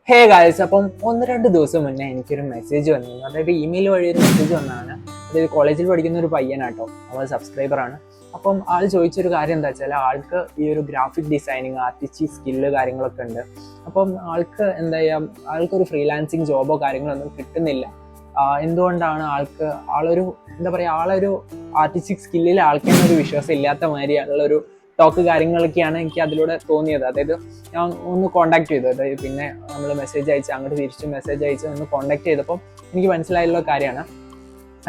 Hey guys, അപ്പം 1-2 ദിവസം മുന്നേ എനിക്കൊരു മെസ്സേജ് വന്നിരുന്നു. അതായത് ഇമെയിൽ വഴി ഒരു മെസ്സേജ് വന്നതാണ്. അതായത് കോളേജിൽ പഠിക്കുന്ന ഒരു പയ്യനാട്ടോ, അവൻ സബ്സ്ക്രൈബറാണ്. അപ്പം ആൾ ചോദിച്ചൊരു കാര്യം എന്താ വെച്ചാൽ, ആൾക്ക് ഈ ഒരു ഗ്രാഫിക് ഡിസൈനിങ് ആർട്ടിസ്റ്റിക് സ്കില്ല് കാര്യങ്ങളൊക്കെ ഉണ്ട്. അപ്പം ആൾക്ക് എന്താ ചെയ്യുക, ആൾക്കൊരു ഫ്രീലാൻസിങ് ജോബോ കാര്യങ്ങളൊന്നും കിട്ടുന്നില്ല. എന്തുകൊണ്ടാണ് ആളൊരു എന്താ പറയുക, ആളൊരു ആർട്ടിസ്റ്റിക് സ്കില്ലിൽ ആൾക്കൊരു വിശ്വാസം ഇല്ലാത്ത മാതിരിയുള്ളൊരു ടോക്ക് കാര്യങ്ങളൊക്കെയാണ് എനിക്ക് അതിലൂടെ തോന്നിയത്. അതായത് ഞാൻ ഒന്ന് കോണ്ടാക്ട് ചെയ്തു. അതായത് പിന്നെ നമ്മൾ മെസ്സേജ് അയച്ച് അങ്ങോട്ട് തിരിച്ച് മെസ്സേജ് അയച്ച് ഒന്ന് കോണ്ടാക്ട് ചെയ്തപ്പോൾ എനിക്ക് മനസ്സിലായുള്ള കാര്യമാണ്.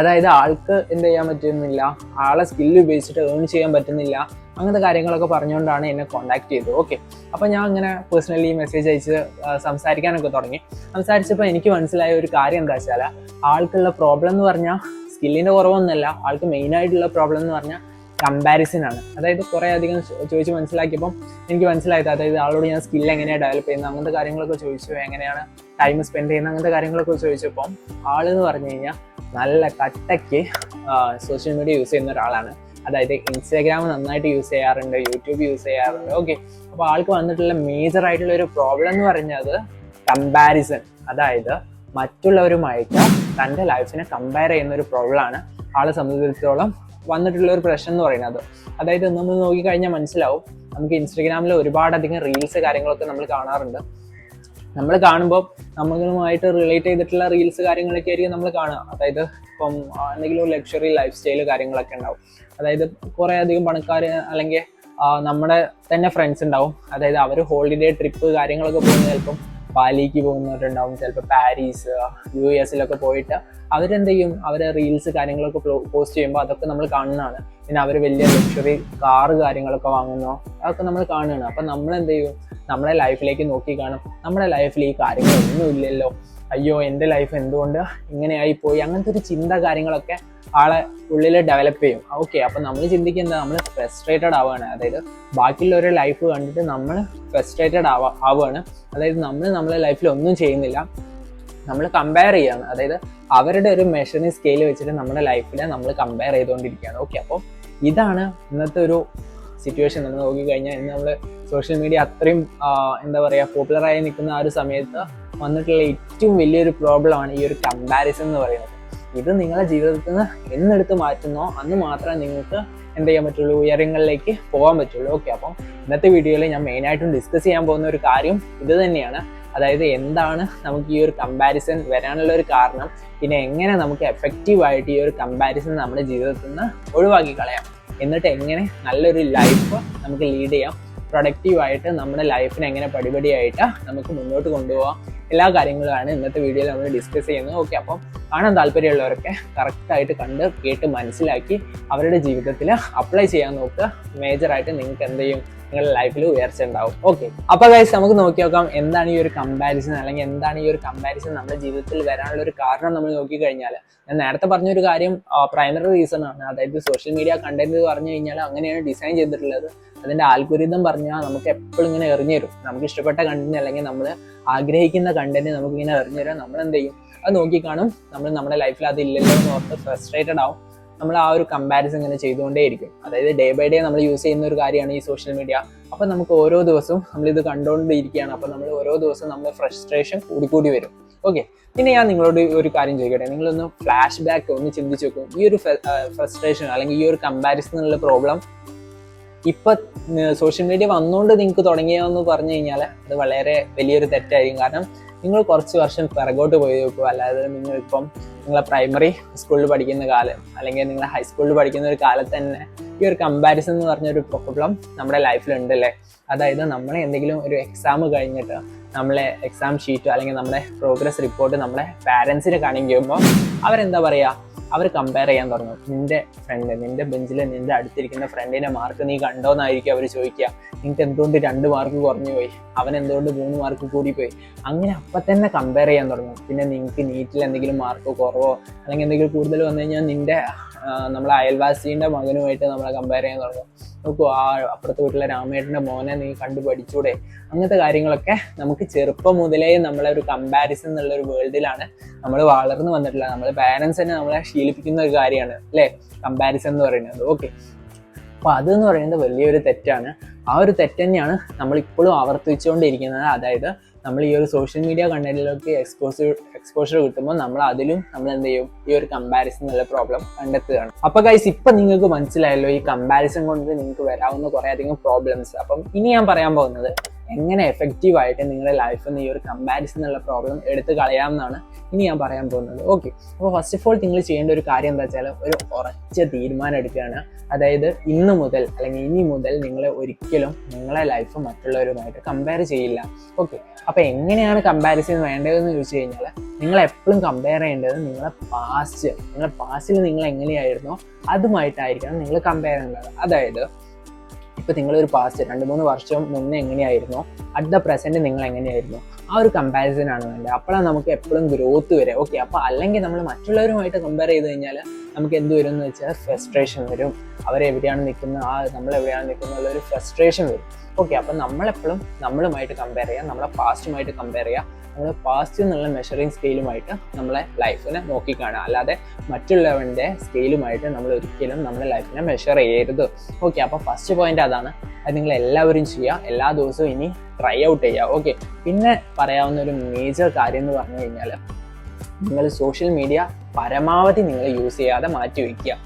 അതായത് ആൾക്ക് എന്ത് ചെയ്യാൻ പറ്റുന്നില്ല, ആളെ സ്കില്ല് ഉപയോഗിച്ചിട്ട് ഏൺ ചെയ്യാൻ പറ്റുന്നില്ല, അങ്ങനത്തെ കാര്യങ്ങളൊക്കെ പറഞ്ഞുകൊണ്ടാണ് എന്നെ കോണ്ടാക്ട് ചെയ്തത്. ഓക്കെ, അപ്പോൾ ഞാൻ അങ്ങനെ പേഴ്സണലി മെസ്സേജ് അയച്ച് സംസാരിക്കാനൊക്കെ തുടങ്ങി. സംസാരിച്ചപ്പോൾ എനിക്ക് മനസ്സിലായ ഒരു കാര്യം എന്താ വെച്ചാൽ, ആൾക്കുള്ള പ്രോബ്ലം എന്ന് പറഞ്ഞാൽ സ്കില്ലിൻ്റെ കുറവൊന്നുമല്ല, ആൾക്ക് മെയിനായിട്ടുള്ള പ്രോബ്ലം എന്ന് പറഞ്ഞാൽ കമ്പാരിസൺ ആണ്. അതായത് കുറേ അധികം ചോദിച്ച് മനസ്സിലാക്കിയപ്പം എനിക്ക് മനസ്സിലായത്, അതായത് ആളോട് ഞാൻ സ്കില്ല് എങ്ങനെയാണ് ഡെവലപ്പ് ചെയ്യുന്നത് അങ്ങനത്തെ കാര്യങ്ങളൊക്കെ ചോദിച്ചു, എങ്ങനെയാണ് ടൈം സ്പെൻഡ് ചെയ്യുന്നത് അങ്ങനത്തെ കാര്യങ്ങളൊക്കെ ചോദിച്ചപ്പം ആളെന്ന് പറഞ്ഞു കഴിഞ്ഞാൽ നല്ല കട്ടയ്ക്ക് സോഷ്യൽ മീഡിയ യൂസ് ചെയ്യുന്ന ഒരാളാണ്. അതായത് ഇൻസ്റ്റാഗ്രാം നന്നായിട്ട് യൂസ് ചെയ്യാറുണ്ട്, യൂട്യൂബ് യൂസ് ചെയ്യാറുണ്ട്. ഓക്കെ, അപ്പോൾ ആൾക്ക് വന്നിട്ടുള്ള മേജർ ആയിട്ടുള്ള ഒരു പ്രോബ്ലം എന്ന് പറഞ്ഞത് കമ്പാരിസൺ. അതായത് മറ്റുള്ളവരുമായിട്ട് തൻ്റെ ലൈഫിനെ കമ്പയർ ചെയ്യുന്ന ഒരു പ്രോബ്ലമാണ് ആളെ സംബന്ധിച്ചിടത്തോളം വന്നിട്ടുള്ള ഒരു പ്രശ്നം എന്ന് പറയുന്നത്. അതായത് നമ്മൾ നോക്കിക്കഴിഞ്ഞാൽ മനസ്സിലാവും, നമുക്ക് ഇൻസ്റ്റഗ്രാമിൽ ഒരുപാടധികം റീൽസ് കാര്യങ്ങളൊക്കെ നമ്മൾ കാണാറുണ്ട്. നമ്മൾ കാണുമ്പോൾ നമ്മളുമായിട്ട് റിലേറ്റ് ചെയ്തിട്ടുള്ള റീൽസ് കാര്യങ്ങളൊക്കെ ആയിരിക്കും നമ്മൾ കാണുക. അതായത് ഇപ്പം എന്തെങ്കിലും ലക്ഷറി ലൈഫ് സ്റ്റൈൽ കാര്യങ്ങളൊക്കെ ഉണ്ടാവും. അതായത് കുറേ അധികം പണക്കാർ അല്ലെങ്കിൽ നമ്മുടെ തന്നെ ഫ്രണ്ട്സ് ഉണ്ടാവും. അതായത് അവർ ഹോളിഡേ ട്രിപ്പ് കാര്യങ്ങളൊക്കെ പോകുന്നത് ചിലപ്പം ബാലിക്ക് പോകുന്നവരുണ്ടാവും, ചിലപ്പോൾ പാരീസ് US പോയിട്ട് അവരെന്ത് ചെയ്യും, അവരെ റീൽസ് കാര്യങ്ങളൊക്കെ പോസ്റ്റ് ചെയ്യുമ്പോൾ അതൊക്കെ നമ്മൾ കാണുന്നതാണ്. പിന്നെ അവർ വലിയ ലക്ഷറി കാറ് കാര്യങ്ങളൊക്കെ വാങ്ങുന്നോ അതൊക്കെ നമ്മൾ കാണുകയാണ്. അപ്പം നമ്മളെന്ത് ചെയ്യും, നമ്മളെ ലൈഫിലേക്ക് നോക്കി കാണും, നമ്മുടെ ലൈഫിൽ ഈ കാര്യങ്ങളൊന്നും ഇല്ലല്ലോ, അയ്യോ എൻ്റെ ലൈഫ് എന്തുകൊണ്ട് ഇങ്ങനെയായി പോയി, അങ്ങനത്തെ ഒരു ചിന്ത കാര്യങ്ങളൊക്കെ ആളെ ഉള്ളിൽ ഡെവലപ്പ് ചെയ്യും. ഓക്കെ, അപ്പം നമ്മൾ ചിന്തിക്കുന്നത് നമ്മൾ ഫ്രസ്ട്രേറ്റഡ് ആവുകയാണ്. അതായത് ബാക്കിയുള്ളവരുടെ ലൈഫ് കണ്ടിട്ട് നമ്മൾ ഫ്രസ്ട്രേറ്റഡ് ആവുകയാണ്. അതായത് നമ്മളെ ലൈഫിൽ ഒന്നും ചെയ്യുന്നില്ല, നമ്മൾ കമ്പയർ ചെയ്യാണ്. അതായത് അവരുടെ ഒരു മെഷറിംഗ് സ്കെയിൽ വെച്ചിട്ട് നമ്മുടെ ലൈഫിൽ നമ്മൾ കമ്പയർ ചെയ്തുകൊണ്ടിരിക്കുകയാണ്. ഓക്കെ, അപ്പോൾ ഇതാണ് ഇന്നത്തെ ഒരു സിറ്റുവേഷൻ. നമ്മൾ നോക്കിക്കഴിഞ്ഞാൽ ഇന്ന് നമ്മൾ സോഷ്യൽ മീഡിയ അത്രയും എന്താ പറയുക പോപ്പുലറായി നിൽക്കുന്ന ആ ഒരു സമയത്ത് വന്നിട്ടുള്ള ഏറ്റവും വലിയൊരു പ്രോബ്ലമാണ് ഈ ഒരു കമ്പാരിസൺ എന്ന് പറയുന്നത്. ഇത് നിങ്ങളുടെ ജീവിതത്തിൽ നിന്ന് എന്നെടുത്ത് മാറ്റുന്നോ അന്ന് മാത്രമേ നിങ്ങൾക്ക് എന്ത് ചെയ്യാൻ പറ്റുള്ളൂ, ഉയരങ്ങളിലേക്ക് പോകാൻ പറ്റുള്ളൂ. ഓക്കെ, അപ്പം ഇന്നത്തെ വീഡിയോയിൽ ഞാൻ മെയിനായിട്ടും ഡിസ്കസ് ചെയ്യാൻ പോകുന്ന ഒരു കാര്യം ഇത് തന്നെയാണ്. അതായത് എന്താണ് നമുക്ക് ഈ ഒരു കമ്പാരിസൺ വരാനുള്ള ഒരു കാരണം, പിന്നെ എങ്ങനെ നമുക്ക് എഫക്റ്റീവായിട്ട് ഈ ഒരു കമ്പാരിസൺ നമ്മുടെ ജീവിതത്തിൽ നിന്ന് ഒഴിവാക്കി കളയാം, എന്നിട്ട് എങ്ങനെ നല്ലൊരു ലൈഫ് നമുക്ക് ലീഡ് ചെയ്യാം, പ്രൊഡക്റ്റീവായിട്ട് നമ്മുടെ ലൈഫിനെ എങ്ങനെ പടിപടിയായിട്ട് നമുക്ക് മുന്നോട്ട് കൊണ്ടുപോകാം, എല്ലാ കാര്യങ്ങളുമാണ് ഇന്നത്തെ വീഡിയോയിൽ നമ്മൾ ഡിസ്കസ് ചെയ്യുന്നത്. ഓക്കെ, അപ്പം കാണാൻ താല്പര്യമുള്ളവരൊക്കെ കറക്റ്റായിട്ട് കണ്ട് കേട്ട് മനസ്സിലാക്കി അവരുടെ ജീവിതത്തിൽ അപ്ലൈ ചെയ്യാൻ നോക്കുക. മേജറായിട്ട് നിങ്ങൾക്ക് എന്ത് ചെയ്യും, നിങ്ങളുടെ ലൈഫിൽ ഉയർച്ച ഉണ്ടാവും. ഓക്കെ, അപ്പോൾ ഗൈസ് നമുക്ക് നോക്കി നോക്കാം എന്താണ് ഈ ഒരു കമ്പാരിസൺ, അല്ലെങ്കിൽ എന്താണ് ഈ ഒരു കമ്പാരിസൺ നമ്മുടെ ജീവിതത്തിൽ വരാനുള്ള ഒരു കാരണം. നമ്മൾ നോക്കിക്കഴിഞ്ഞാൽ ഞാൻ നേരത്തെ പറഞ്ഞൊരു കാര്യം പ്രൈമറി റീസൺ ആണ്. അതായത് സോഷ്യൽ മീഡിയ കണ്ടന്റ് പറഞ്ഞു കഴിഞ്ഞാൽ അങ്ങനെയാണ് ഡിസൈൻ ചെയ്തിട്ടുള്ളത്. അതിൻ്റെ ആൽഗോരിതം പറഞ്ഞാൽ നമുക്ക് എപ്പോഴും ഇങ്ങനെ എറിഞ്ഞു തരും, നമുക്ക് ഇഷ്ടപ്പെട്ട കണ്ടന്റ് അല്ലെങ്കിൽ നമ്മൾ ആഗ്രഹിക്കുന്ന കണ്ടന്റ് നമുക്ക് ഇങ്ങനെ എറിഞ്ഞു തരാം. നമ്മൾ എന്ത് ചെയ്യും, അത് നോക്കിക്കാണും, നമ്മൾ നമ്മുടെ ലൈഫിൽ അതില്ലല്ലോ എന്ന് ഓർത്ത് ഫ്രസ്ട്രേറ്റഡ് ആവും. നമ്മൾ ആ ഒരു കമ്പാരിസൺ ഇങ്ങനെ ചെയ്തുകൊണ്ടേയിരിക്കും. അതായത് ഡേ ബൈ ഡേ നമ്മൾ യൂസ് ചെയ്യുന്ന ഒരു കാര്യമാണ് ഈ സോഷ്യൽ മീഡിയ. അപ്പം നമുക്ക് ഓരോ ദിവസവും നമ്മളിത് കണ്ടുകൊണ്ടിരിക്കുകയാണ്. അപ്പം നമ്മൾ ഓരോ ദിവസവും നമ്മൾ ഫ്രസ്ട്രേഷൻ കൂടി വരും. ഓക്കെ, പിന്നെ ഞാൻ നിങ്ങളോട് ഒരു കാര്യം ചോദിക്കട്ടെ, നിങ്ങളൊന്ന് ഫ്ലാഷ് ബാക്ക് ഒന്ന് ചിന്തിച്ച് നോക്കും. ഈ ഒരു ഫ്രസ്ട്രേഷൻ അല്ലെങ്കിൽ ഈ ഒരു കമ്പാരിസൺ എന്നുള്ള പ്രോബ്ലം ഇപ്പം സോഷ്യൽ മീഡിയ വന്നുകൊണ്ട് നിങ്ങൾക്ക് തുടങ്ങിയെന്ന് പറഞ്ഞു കഴിഞ്ഞാൽ അത് വളരെ വലിയൊരു തെറ്റായിരിക്കും. കാരണം നിങ്ങൾ കുറച്ച് വർഷം പിറകോട്ട് പോയി നോക്കുക. അല്ലാതെ നിങ്ങളിപ്പം നിങ്ങളെ പ്രൈമറി സ്കൂളിൽ പഠിക്കുന്ന കാലം അല്ലെങ്കിൽ നിങ്ങൾ ഹൈസ്കൂളിൽ പഠിക്കുന്ന ഒരു കാലത്ത് തന്നെ ഈ ഒരു കമ്പാരിസൺ എന്ന് പറഞ്ഞൊരു പ്രോബ്ലം നമ്മുടെ ലൈഫിലുണ്ടല്ലേ. അതായത് നമ്മൾ എന്തെങ്കിലും ഒരു എക്സാം കഴിഞ്ഞിട്ട് നമ്മളെ എക്സാം ഷീറ്റ് അല്ലെങ്കിൽ നമ്മുടെ പ്രോഗ്രസ് റിപ്പോർട്ട് നമ്മളെ പാരൻസിനെ കാണിക്കുമ്പോൾ അവരെന്താ പറയുക, അവർ കമ്പയർ ചെയ്യാൻ തുടങ്ങും. നിന്റെ ബെഞ്ചിൽ നിന്റെ അടുത്തിരിക്കുന്ന ഫ്രണ്ടിന്റെ മാർക്ക് നീ കണ്ടോന്നായിരിക്കും അവർ ചോദിക്കുക. നിങ്ങൾക്ക് എന്തുകൊണ്ട് 2 മാർക്ക് കുറഞ്ഞു പോയി, അവൻ എന്തുകൊണ്ട് 3 മാർക്ക് കൂടിപ്പോയി, അങ്ങനെ അപ്പം തന്നെ കമ്പയർ ചെയ്യാൻ തുടങ്ങും. പിന്നെ നിങ്ങൾക്ക് നീറ്റിൽ എന്തെങ്കിലും മാർക്ക് കുറവോ അല്ലെങ്കിൽ എന്തെങ്കിലും കൂടുതൽ വന്നു കഴിഞ്ഞാൽ നമ്മളെ അയൽവാസീൻ്റെ മകനുമായിട്ട് നമ്മളെ കമ്പയർ ചെയ്യാൻ തുടങ്ങും. നോക്കൂ, ആ അപ്പുറത്തെ വീട്ടിലെ രാമേട്ടൻ്റെ മോനെ നീ കണ്ടു പഠിച്ചൂടെ, അങ്ങനത്തെ കാര്യങ്ങളൊക്കെ നമുക്ക് ചെറുപ്പം മുതലേ നമ്മളെ ഒരു കമ്പാരിസൺ എന്നുള്ള ഒരു വേൾഡിലാണ് നമ്മൾ വളർന്നു വന്നിട്ടുള്ളത്. നമ്മൾ പാരൻസ് തന്നെ നമ്മളെ ശീലിപ്പിക്കുന്ന ഒരു കാര്യമാണ് അല്ലേ കമ്പാരിസൺ എന്ന് പറയുന്നത്. ഓക്കെ, അപ്പോൾ അതെന്ന് പറയുന്നത് വലിയൊരു തെറ്റാണ്. ആ ഒരു തെറ്റ് തന്നെയാണ് നമ്മളിപ്പോഴും ആവർത്തിച്ചുകൊണ്ടിരിക്കുന്നത്. അതായത് നമ്മൾ ഈ ഒരു സോഷ്യൽ മീഡിയ കണ്ടന്റിലേക്ക് എക്സ്പോഷർ കിട്ടുമ്പോൾ നമ്മൾ എന്ത് ചെയ്യും, ഈ ഒരു കമ്പാരിസൺ എന്നുള്ള പ്രോബ്ലം കണ്ടെത്തുകയാണ്. അപ്പൊ ഗൈസ്, ഇപ്പൊ നിങ്ങൾക്ക് മനസ്സിലായല്ലോ ഈ കമ്പാരിസൺ കൊണ്ട് നിങ്ങൾക്ക് വരാവുന്ന കുറെ അധികം പ്രോബ്ലംസ്. അപ്പം ഇനി ഞാൻ പറയാൻ പോകുന്നത് എങ്ങനെ എഫക്റ്റീവായിട്ട് നിങ്ങളുടെ ലൈഫിൽ നിന്ന് ഈ ഒരു കമ്പാരിസൺ എന്നുള്ള പ്രോബ്ലം എടുത്ത് കളയാമെന്നാണ് ഇനി ഞാൻ പറയാൻ പോകുന്നത്. ഓക്കെ, അപ്പോൾ ഫസ്റ്റ് ഓഫ് ഓൾ നിങ്ങൾ ചെയ്യേണ്ട ഒരു കാര്യം എന്താ വെച്ചാൽ ഒരു ഉറച്ച തീരുമാനം എടുക്കുകയാണ്. അതായത് ഇന്ന് മുതൽ അല്ലെങ്കിൽ ഇനി മുതൽ നിങ്ങൾ ഒരിക്കലും നിങ്ങളെ ലൈഫ് മറ്റുള്ളവരുമായിട്ട് കമ്പയർ ചെയ്യില്ല. ഓക്കെ, അപ്പോൾ എങ്ങനെയാണ് കമ്പാരിസൺ വേണ്ടതെന്ന് ചോദിച്ചു കഴിഞ്ഞാൽ നിങ്ങൾ എപ്പോഴും കമ്പയർ ചെയ്യേണ്ടത് നിങ്ങളുടെ പാസ്റ്റിൽ നിങ്ങൾ എങ്ങനെയായിരുന്നോ അതുമായിട്ടായിരിക്കണം നിങ്ങൾ കമ്പയർ ചെയ്യേണ്ടത്. അതായത് ഇപ്പം നിങ്ങളൊരു പാസ്റ്റ് 2-3 വർഷം മുന്നേ എങ്ങനെയായിരുന്നോ അറ്റ് ദ പ്രസൻറ്റ് നിങ്ങൾ എങ്ങനെയായിരുന്നു, ആ ഒരു കമ്പാരിസൺ ആണ് വേണ്ടത്. അപ്പോഴാണ് നമുക്ക് എപ്പോഴും ഗ്രോത്ത് വരെ. ഓക്കെ, അപ്പോൾ അല്ലെങ്കിൽ നമ്മൾ മറ്റുള്ളവരുമായിട്ട് കമ്പയർ ചെയ്ത് കഴിഞ്ഞാൽ നമുക്ക് എന്ത് വരും എന്ന് വെച്ചാൽ ഫ്രസ്ട്രേഷൻ വരും. അവരെവിടെയാണ് നിൽക്കുന്നത്, നമ്മളെവിടെയാണ് നിൽക്കുന്നത് ഒരു ഫ്രസ്ട്രേഷൻ വരും. ഓക്കെ, അപ്പം നമ്മളെപ്പോഴും നമ്മളുമായിട്ട് കമ്പയർ ചെയ്യുക, നമ്മളെ പാസ്റ്റുമായിട്ട് കമ്പയർ ചെയ്യുക. നമ്മൾ പാസ്റ്റ് എന്നുള്ള മെഷറിങ് സ്കെയിലുമായിട്ട് നമ്മളെ ലൈഫിനെ നോക്കിക്കാണുക, അല്ലാതെ മറ്റുള്ളവരുടെ സ്കെയിലുമായിട്ട് നമ്മൾ ഒരിക്കലും നമ്മുടെ ലൈഫിനെ മെഷർ ചെയ്യരുത്. ഓക്കെ, അപ്പോൾ ഫസ്റ്റ് പോയിന്റ് അതാണ്. അത് നിങ്ങൾ എല്ലാവരും ചെയ്യുക, എല്ലാ ദിവസവും ഇനി ട്രൈ ഔട്ട് ചെയ്യുക. ഓക്കെ, പിന്നെ പറയാവുന്ന ഒരു മേജർ കാര്യം എന്ന് പറഞ്ഞു കഴിഞ്ഞാൽ നിങ്ങൾ സോഷ്യൽ മീഡിയ പരമാവധി നിങ്ങൾ യൂസ് ചെയ്യാതെ മാറ്റി വയ്ക്കുക.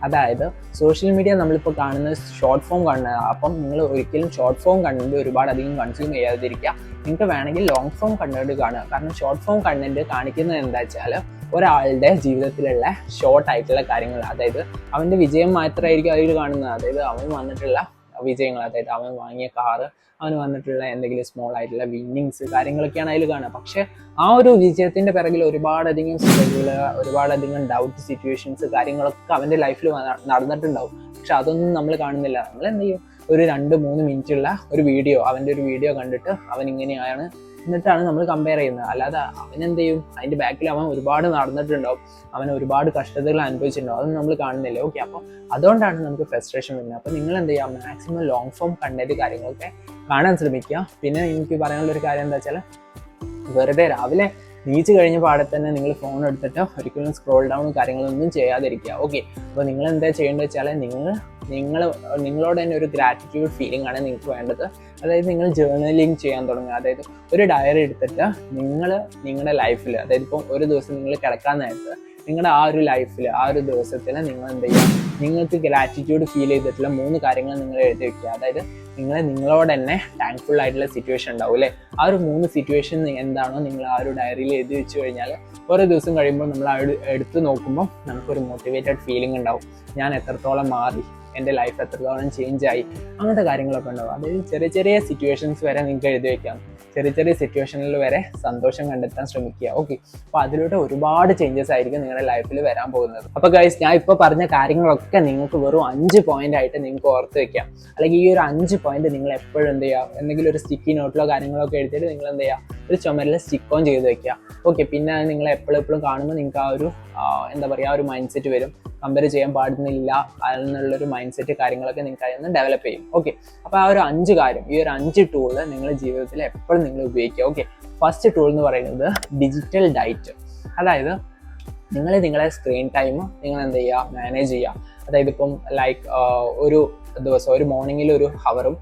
അതായത് സോഷ്യൽ മീഡിയ നമ്മളിപ്പോൾ കാണുന്നത് ഷോർട്ട് ഫോം കാണുന്നത്, അപ്പം നിങ്ങൾ ഒരിക്കലും ഷോർട്ട് ഫോം കണ്ടന്റ് ഒരുപാട് അധികം കൺസ്യൂം ചെയ്യാതിരിക്കുക. നിങ്ങൾക്ക് വേണമെങ്കിൽ ലോങ് ഫോം കണ്ടന്റ് കാണുക. കാരണം ഷോർട്ട് ഫോം കണ്ടന്റ് കാണിക്കുന്നത് എന്താ വെച്ചാൽ ഒരാളുടെ ജീവിതത്തിലുള്ള ഷോർട്ട് ആയിട്ടുള്ള കാര്യങ്ങൾ, അതായത് അവൻ്റെ വിജയം മാത്രമായിരിക്കും അതിൽ കാണുന്നത്. അതായത് അവൻ വന്നിട്ടുള്ള വിജയങ്ങൾ, അതായത് അവൻ വാങ്ങിയ കാറ്, അവന് വന്നിട്ടുള്ള എന്തെങ്കിലും സ്മോൾ ആയിട്ടുള്ള വിന്നിങ്സ് കാര്യങ്ങളൊക്കെയാണ് അതിൽ കാണുക. പക്ഷെ ആ ഒരു വിജയത്തിൻ്റെ പിറകിൽ ഒരുപാടധികം സ്ട്രഗിൾ, ഒരുപാടധികം ഡൗട്ട് സിറ്റുവേഷൻസ് കാര്യങ്ങളൊക്കെ അവൻ്റെ ലൈഫിൽ നടന്നിട്ടുണ്ടാവും. പക്ഷെ അതൊന്നും നമ്മൾ കാണുന്നില്ല. നമ്മൾ എന്ത് ചെയ്യും, ഒരു 2-3 മിനിറ്റുള്ള ഒരു വീഡിയോ, അവൻ്റെ ഒരു വീഡിയോ കണ്ടിട്ട് അവൻ ഇങ്ങനെയാണ് എന്നിട്ടാണ് നമ്മൾ കമ്പയർ ചെയ്യുന്നത്. അല്ലാതെ അവനെന്ത് ചെയ്യും, അതിൻ്റെ ബാക്കിൽ അവൻ ഒരുപാട് നടന്നിട്ടുണ്ടാവും, അവൻ ഒരുപാട് കഷ്ടതകൾ അനുഭവിച്ചിട്ടുണ്ടാവും, അതൊന്നും നമ്മൾ കാണുന്നില്ല. ഓക്കെ, അപ്പോൾ അതുകൊണ്ടാണ് നമുക്ക് ഫ്രസ്ട്രേഷൻ വരുന്നത്. അപ്പോൾ നിങ്ങൾ എന്ത് ചെയ്യുക, മാക്സിമം ലോങ് ഫോം കണ്ടന്റ് കാര്യങ്ങളൊക്കെ കാണാൻ ശ്രമിക്കുക. പിന്നെ എനിക്ക് പറയാനുള്ളൊരു കാര്യം എന്താ വെച്ചാൽ വെറുതെ രാവിലെ നീച്ച് കഴിഞ്ഞ പാടെ തന്നെ നിങ്ങൾ ഫോൺ എടുത്തിട്ട് ഒരിക്കലും സ്ക്രോൾ ഡൗൺ കാര്യങ്ങളൊന്നും ചെയ്യാതിരിക്കുക. ഓക്കെ, അപ്പോൾ നിങ്ങൾ എന്താ ചെയ്യേണ്ടത് വെച്ചാൽ നിങ്ങളോട് തന്നെ ഒരു ഗ്രാറ്റിറ്റ്യൂഡ് ഫീലിംഗ് ആണ് നിങ്ങൾക്ക് വേണ്ടത്. അതായത് നിങ്ങൾ ജേർണലിങ് ചെയ്യാൻ തുടങ്ങുക. അതായത് ഒരു ഡയറി എടുത്തിട്ട് നിങ്ങളുടെ ലൈഫിൽ, അതായത് ഇപ്പം ഒരു ദിവസം നിങ്ങൾ കിടക്കാൻ നേരത്ത് നിങ്ങളുടെ ആ ഒരു ലൈഫിൽ, ആ ഒരു ദിവസത്തിൽ നിങ്ങൾ എന്ത് ചെയ്യുക, നിങ്ങൾക്ക് ഗ്രാറ്റിറ്റ്യൂഡ് ഫീൽ ചെയ്തിട്ടുള്ള 3 കാര്യങ്ങൾ നിങ്ങൾ എഴുതി വയ്ക്കുക. അതായത് നിങ്ങളോട് തന്നെ താങ്ക്ഫുൾ ആയിട്ടുള്ള സിറ്റുവേഷൻ ഉണ്ടാവും അല്ലേ, ആ ഒരു 3 സിറ്റുവേഷൻ എന്താണോ നിങ്ങൾ ആ ഒരു ഡയറിയിൽ എഴുതി വെച്ച് കഴിഞ്ഞാൽ ഓരോ ദിവസം കഴിയുമ്പോൾ നമ്മൾ എടുത്ത് നോക്കുമ്പോൾ നമുക്കൊരു മോട്ടിവേറ്റഡ് ഫീലിംഗ് ഉണ്ടാവും. ഞാൻ എത്രത്തോളം മാറി, എൻ്റെ ലൈഫ് എത്രത്തോളം ചേഞ്ച് ആയി, അങ്ങനത്തെ കാര്യങ്ങളൊക്കെ ഉണ്ടാവും. അതായത് ചെറിയ ചെറിയ സിറ്റുവേഷൻസ് വരെ നിങ്ങൾക്ക് എഴുതി വയ്ക്കാം. ചെറിയ സിറ്റുവേഷനിൽ വരെ സന്തോഷം കണ്ടെത്താൻ ശ്രമിക്കുക. ഓക്കെ, അപ്പോൾ അതിലൂടെ ഒരുപാട് ചേഞ്ചസ് ആയിരിക്കും നിങ്ങളുടെ ലൈഫിൽ വരാൻ പോകുന്നത്. അപ്പോൾ ഗൈസ്, ഞാൻ ഇപ്പോൾ പറഞ്ഞ കാര്യങ്ങളൊക്കെ നിങ്ങൾക്ക് വെറും 5 പോയിന്റ് ആയിട്ട് നിങ്ങൾക്ക് ഓർത്ത് വെക്കാം. അല്ലെങ്കിൽ ഈ ഒരു 5 പോയിന്റ് നിങ്ങൾ എപ്പോഴും എന്ത് ചെയ്യുക, എന്തെങ്കിലും ഒരു സ്റ്റിക്കി നോട്ടിലോ കാര്യങ്ങളൊക്കെ എടുത്തിട്ട് നിങ്ങൾ എന്ത് ചെയ്യുക, ഒരു ചുമരിൽ സ്റ്റിക്ക് ഓൺ ചെയ്ത് വെക്കുക. ഓക്കെ, പിന്നെ നിങ്ങൾ എപ്പോഴും കാണുമ്പോൾ നിങ്ങൾക്ക് ആ ഒരു എന്താ പറയുക, ആ ഒരു മൈൻഡ് സെറ്റ് വരും. കമ്പയർ ചെയ്യാൻ പാടുന്നില്ല എന്നുള്ളൊരു മൈൻഡ് സെറ്റ് കാര്യങ്ങളൊക്കെ നിങ്ങൾക്ക് അതിൽ നിന്ന് ഡെവലപ്പ് ചെയ്യും. ഓക്കെ, അപ്പോൾ ആ ഒരു 5 കാര്യം, ഈ ഒരു 5 ടൂള് നിങ്ങളുടെ ജീവിതത്തിൽ എപ്പോഴും നിങ്ങൾ ഉപയോഗിക്കുക. ഓക്കെ, ഫസ്റ്റ് ടൂൾ എന്ന് പറയുന്നത് ഡിജിറ്റൽ ഡയറ്റ്. അതായത് നിങ്ങളെ സ്ക്രീൻ ടൈം നിങ്ങൾ എന്ത് ചെയ്യുക, മാനേജ് ചെയ്യുക. അതായത് ഇപ്പം ലൈക്ക് ഒരു ദിവസം ഒരു മോർണിംഗിൽ ഒരു ഹവറും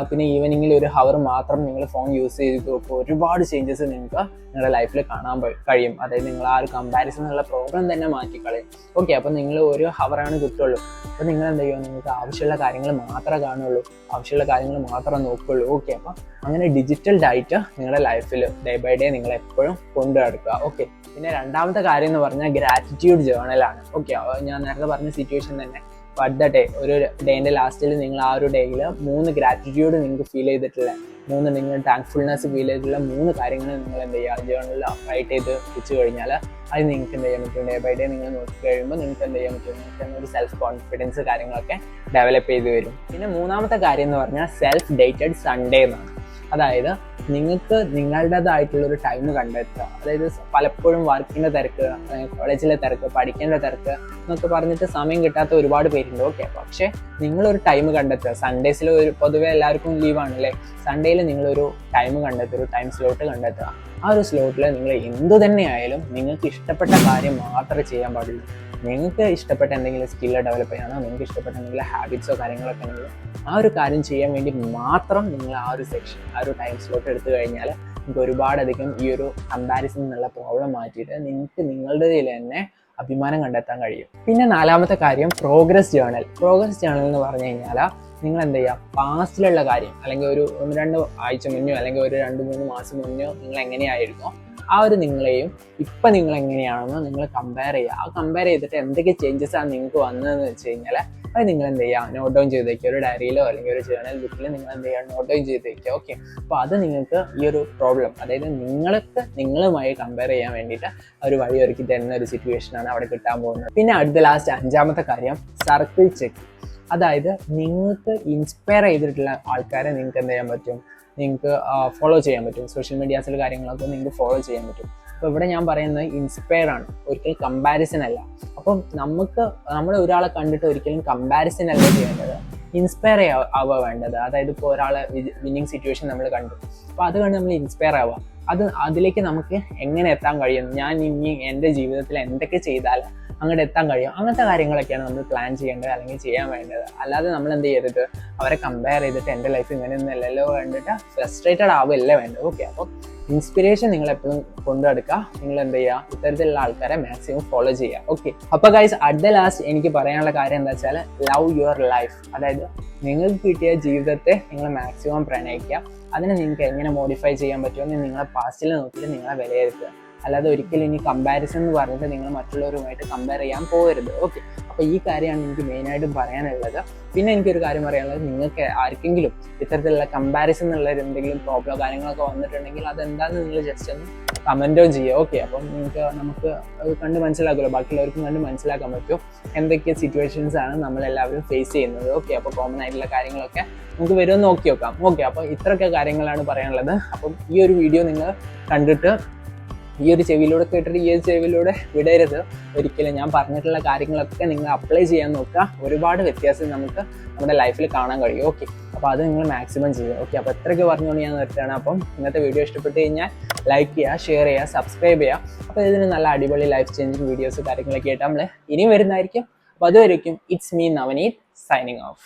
പിന്നെ ഈവനിങ്ങിൽ ഒരു ഹവർ മാത്രം നിങ്ങൾ ഫോൺ യൂസ് ചെയ്ത് നോക്കുക. ഒരുപാട് ചേഞ്ചസ് നിങ്ങൾക്ക് നിങ്ങളുടെ ലൈഫിൽ കാണാൻ കഴിയും. അതായത് നിങ്ങൾ ആ ഒരു കമ്പാരിസൺ എന്നുള്ള പ്രോബ്ലം തന്നെ മാറ്റിക്കളയും. ഓക്കെ, അപ്പോൾ നിങ്ങൾ ഒരു ഹവറാണ് കിട്ടുള്ളൂ. അപ്പോൾ നിങ്ങൾ എന്ത് ചെയ്യുക, നിങ്ങൾക്ക് ആവശ്യമുള്ള കാര്യങ്ങൾ മാത്രമേ കാണുള്ളൂ, ആവശ്യമുള്ള കാര്യങ്ങൾ മാത്രമേ നോക്കുകയുള്ളൂ. ഓക്കെ, അപ്പോൾ അങ്ങനെ ഡിജിറ്റൽ ഡയറ്റ് നിങ്ങളുടെ ലൈഫിൽ ഡേ ബൈ ഡേ നിങ്ങൾ എപ്പോഴും കൊണ്ടു നടക്കുക. ഓക്കെ, പിന്നെ രണ്ടാമത്തെ കാര്യം എന്ന് പറഞ്ഞാൽ ഗ്രാറ്റിറ്റ്യൂഡ് ജേർണലാണ്. ഓക്കെ, ഞാൻ നേരത്തെ പറഞ്ഞ സിറ്റുവേഷൻ തന്നെ അറ്റ് ദ ഡേ, ഒരു ഡേൻ്റെ ലാസ്റ്റിൽ നിങ്ങൾ ആ ഒരു ഡേയിൽ 3 ഗ്രാറ്റിറ്റ്യൂഡ് നിങ്ങൾക്ക് ഫീൽ ചെയ്തിട്ടുള്ള 3 നിങ്ങൾ താങ്ക്ഫുൾനെസ് ഫീൽ ചെയ്തിട്ടുള്ള 3 കാര്യങ്ങൾ നിങ്ങൾ എന്ത് ചെയ്യുക, ജേർണലിൽ റൈറ്റ് ചെയ്ത് വെച്ച് കഴിഞ്ഞാൽ അത് നിങ്ങൾക്ക് എന്ത് ചെയ്യാൻ പറ്റും, ഡേ ബൈ ഡേ നിങ്ങൾ നോക്കി കഴിയുമ്പോൾ നിങ്ങൾക്ക് എന്ത് ചെയ്യാൻ പറ്റും, നിങ്ങൾക്ക് ഒരു സെൽഫ് കോൺഫിഡൻസ് കാര്യങ്ങളൊക്കെ ഡെവലപ്പ് ചെയ്ത് വരും. പിന്നെ മൂന്നാമത്തെ കാര്യം എന്ന് പറഞ്ഞാൽ സെൽഫ് ഡേറ്റഡ് സൺഡേ എന്നാണ്. അതായത് നിങ്ങൾക്ക് നിങ്ങളുടേതായിട്ടുള്ളൊരു ടൈം കണ്ടെത്തുക. അതായത് പലപ്പോഴും വർക്കിൻ്റെ തിരക്ക്, കോളേജിലെ തിരക്ക്, പഠിക്കേണ്ട തിരക്ക് എന്നൊക്കെ പറഞ്ഞിട്ട് സമയം കിട്ടാത്ത ഒരുപാട് പേരുണ്ട്. ഓക്കെ, പക്ഷേ നിങ്ങളൊരു ടൈം കണ്ടെത്തുക. സൺഡേസിൽ പൊതുവെ എല്ലാവർക്കും ലീവാണ് അല്ലേ, സൺഡേയിൽ നിങ്ങളൊരു ടൈം കണ്ടെത്തുക, ഒരു ടൈം സ്ലോട്ട് കണ്ടെത്തുക. ആ ഒരു സ്ലോട്ടിൽ നിങ്ങൾ എന്തു തന്നെ ആയാലും നിങ്ങൾക്ക് ഇഷ്ടപ്പെട്ട കാര്യം മാത്രമേ ചെയ്യാൻ പാടുള്ളൂ. നിങ്ങൾക്ക് ഇഷ്ടപ്പെട്ട എന്തെങ്കിലും സ്കില്ല് ഡെവലപ്പ് ചെയ്യാനോ, നിങ്ങൾക്ക് ഇഷ്ടപ്പെട്ട എന്തെങ്കിലും ഹാബിറ്റ്സോ കാര്യങ്ങളൊക്കെ ഉണ്ടെങ്കിൽ ആ ഒരു കാര്യം ചെയ്യാൻ വേണ്ടി മാത്രം നിങ്ങൾ ആ ഒരു സെക്ഷൻ, ആ ഒരു ടൈം സ്ലോട്ട് എടുത്തു കഴിഞ്ഞാൽ നിങ്ങൾക്ക് ഒരുപാടധികം ഈ ഒരു കമ്പാരിസൺ എന്നുള്ള പ്രോബ്ലം മാറ്റിയിട്ട് നിങ്ങൾക്ക് നിങ്ങളുടേതിൽ തന്നെ അഭിമാനം കണ്ടെത്താൻ കഴിയും. പിന്നെ നാലാമത്തെ കാര്യം പ്രോഗ്രസ് ജേർണൽ. പ്രോഗ്രസ് ജേർണൽ എന്ന് പറഞ്ഞു കഴിഞ്ഞാൽ നിങ്ങൾ എന്ത് ചെയ്യുക, പാസ്റ്റിലുള്ള കാര്യം അല്ലെങ്കിൽ ഒരു 1-2 ആഴ്ച മുന്നോ അല്ലെങ്കിൽ ഒരു 2-3 മാസം മുന്നോ നിങ്ങൾ എങ്ങനെയായിരുന്നോ ആ ഒരു നിങ്ങളെയും ഇപ്പം നിങ്ങൾ എങ്ങനെയാണെന്ന് നിങ്ങൾ കമ്പയർ ചെയ്യുക. ആ കമ്പയർ ചെയ്തിട്ട് എന്തൊക്കെ ചേഞ്ചസ് ആണ് നിങ്ങൾക്ക് വന്നതെന്ന് വെച്ച് കഴിഞ്ഞാൽ അത് നിങ്ങൾ എന്ത് ചെയ്യുക, നോട്ട് ഡൗൺ ചെയ്ത് വയ്ക്കുക. ഒരു ഡയറിയിലോ അല്ലെങ്കിൽ ഒരു ജേർണൽ ബുക്കിൽ നിങ്ങൾ എന്ത് ചെയ്യുക, നോട്ട് ഡൗൺ ചെയ്ത് വയ്ക്കുക. ഓക്കെ, അപ്പോൾ അത് നിങ്ങൾക്ക് ഈ ഒരു പ്രോബ്ലം, അതായത് നിങ്ങൾക്ക് നിങ്ങളുമായി കമ്പയർ ചെയ്യാൻ വേണ്ടിയിട്ട് ഒരു വഴി ഒരുക്കി തരുന്ന ഒരു സിറ്റുവേഷനാണ് അവിടെ കിട്ടാൻ പോകുന്നത്. പിന്നെ അടുത്ത ലാസ്റ്റ് 5ാമത്തെ കാര്യം സർക്കിൾ ചെക്ക്. അതായത് നിങ്ങൾക്ക് ഇൻസ്പയർ ചെയ്തിട്ടുള്ള ആൾക്കാരെ നിങ്ങൾക്ക് എന്ത് ചെയ്യാൻ പറ്റും, നിങ്ങൾക്ക് ഫോളോ ചെയ്യാൻ പറ്റും. സോഷ്യൽ മീഡിയാസിലെ കാര്യങ്ങളൊക്കെ നിങ്ങൾക്ക് ഫോളോ ചെയ്യാൻ പറ്റും. അപ്പോൾ ഇവിടെ ഞാൻ പറയുന്നത് ഇൻസ്പയർ ആണ്, ഒരിക്കലും കമ്പാരിസൺ അല്ല. അപ്പം നമ്മൾ ഒരാളെ കണ്ടിട്ട് ഒരിക്കലും കമ്പാരിസൺ അല്ല ചെയ്യേണ്ടത്, ഇൻസ്പയർ ആവുക വേണ്ടത്. അതായത് ഇപ്പോൾ ഒരാളെ വിന്നിങ് സിറ്റുവേഷൻ നമ്മൾ കണ്ടു, അപ്പോൾ അത് കണ്ട് നമ്മൾ ഇൻസ്പയർ ആവുക. അതിലേക്ക് നമുക്ക് എങ്ങനെ എത്താൻ കഴിയും, ഞാൻ ഇനി എൻ്റെ ജീവിതത്തിൽ എന്തൊക്കെ ചെയ്താൽ അങ്ങോട്ട് എത്താൻ കഴിയും, അങ്ങനത്തെ കാര്യങ്ങളൊക്കെയാണ് നമ്മൾ പ്ലാൻ ചെയ്യേണ്ടത് അല്ലെങ്കിൽ ചെയ്യാൻ വേണ്ടത്. അല്ലാതെ നമ്മൾ എന്ത് ചെയ്യരുത്, അവരെ കമ്പയർ ചെയ്തിട്ട് എൻ്റെ ലൈഫ് ഇങ്ങനെയൊന്നുമല്ലല്ലോ കണ്ടിട്ട് ഫ്രസ്ട്രേറ്റഡ് ആവുകയല്ലേ വേണ്ടത്. ഓക്കെ, അപ്പോൾ ഇൻസ്പിറേഷൻ നിങ്ങൾ എപ്പോഴും കൊണ്ടുനടക്കുക. നിങ്ങൾ എന്ത് ചെയ്യുക, ഇത്തരത്തിലുള്ള ആൾക്കാരെ മാക്സിമം ഫോളോ ചെയ്യുക. ഓക്കെ, അപ്പോൾ ഗൈസ് അറ്റ് ദ ലാസ്റ്റ് എനിക്ക് പറയാനുള്ള കാര്യം എന്താ വെച്ചാൽ ലവ് യുവർ ലൈഫ്. അതായത് നിങ്ങൾക്ക് കിട്ടിയ ജീവിതത്തെ നിങ്ങൾ മാക്സിമം പ്രണയിക്കുക. അതിനെ നിങ്ങൾക്ക് എങ്ങനെ മോഡിഫൈ ചെയ്യാൻ പറ്റുമെന്ന് നിങ്ങളെ പാസ്റ്റിൽ നോക്കിയിട്ട് നിങ്ങളെ വിലയിരുത്തുക. അല്ലാതെ ഒരിക്കലും ഇനി കമ്പാരിസൺ എന്ന് പറഞ്ഞിട്ട് നിങ്ങൾ മറ്റുള്ളവരുമായിട്ട് കമ്പയർ ചെയ്യാൻ പോകരുത്. ഓക്കെ, അപ്പോൾ ഈ കാര്യമാണ് എനിക്ക് മെയിനായിട്ടും പറയാനുള്ളത്. പിന്നെ എനിക്കൊരു കാര്യം പറയാനുള്ളത്, നിങ്ങൾക്ക് ആർക്കെങ്കിലും ഇത്തരത്തിലുള്ള കമ്പാരിസൺ എന്നുള്ള എന്തെങ്കിലും പ്രോബ്ലം കാര്യങ്ങളൊക്കെ വന്നിട്ടുണ്ടെങ്കിൽ അതെന്താണെന്ന് നിങ്ങൾ ജസ്റ്റ് ഒന്ന് കമൻറ്റോ ചെയ്യുക. ഓക്കെ, അപ്പം നമുക്ക് അത് കണ്ട് മനസ്സിലാക്കുമല്ലോ, ബാക്കിയുള്ളവർക്കും കണ്ട് മനസ്സിലാക്കാൻ പറ്റും എന്തൊക്കെ സിറ്റുവേഷൻസ് ആണ് നമ്മളെല്ലാവരും ഫേസ് ചെയ്യുന്നത്. ഓക്കെ, അപ്പോൾ കോമൺ ആയിട്ടുള്ള കാര്യങ്ങളൊക്കെ നമുക്ക് വരുമെന്ന് നോക്കി നോക്കാം. ഓക്കെ, അപ്പോൾ ഇത്രയൊക്കെ കാര്യങ്ങളാണ് പറയാനുള്ളത്. അപ്പം ഈ ഒരു വീഡിയോ നിങ്ങൾ കണ്ടിട്ട് ഈ ഒരു ചെവിയിലൂടെ കേട്ടിട്ട് ഈ ഒരു ചെവിയിലൂടെ വിടരുത്. ഒരിക്കലും ഞാൻ പറഞ്ഞിട്ടുള്ള കാര്യങ്ങളൊക്കെ നിങ്ങൾ അപ്ലൈ ചെയ്യാൻ നോക്കുക. ഒരുപാട് വ്യത്യാസം നമുക്ക് നമ്മുടെ ലൈഫിൽ കാണാൻ കഴിയും. ഓക്കെ, അപ്പോൾ അത് നിങ്ങൾ മാക്സിമം ചെയ്യുക. ഓക്കെ, അപ്പോൾ എത്രയൊക്കെ പറഞ്ഞുകൊണ്ട് ഞാൻ നിർത്തുകയാണ്. അപ്പം ഇന്നത്തെ വീഡിയോ ഇഷ്ടപ്പെട്ട് കഴിഞ്ഞാൽ ലൈക്ക് ചെയ്യുക, ഷെയർ ചെയ്യുക, സബ്സ്ക്രൈബ് ചെയ്യുക. അപ്പോൾ ഇതിന് നല്ല അടിപൊളി ലൈഫ് ചേഞ്ചിങ് വീഡിയോസ് കാര്യങ്ങളൊക്കെ ആയിട്ട് നമ്മൾ ഇനിയും വരുന്നതായിരിക്കും. അപ്പോൾ അതുവരെയും it's me Navneet signing of.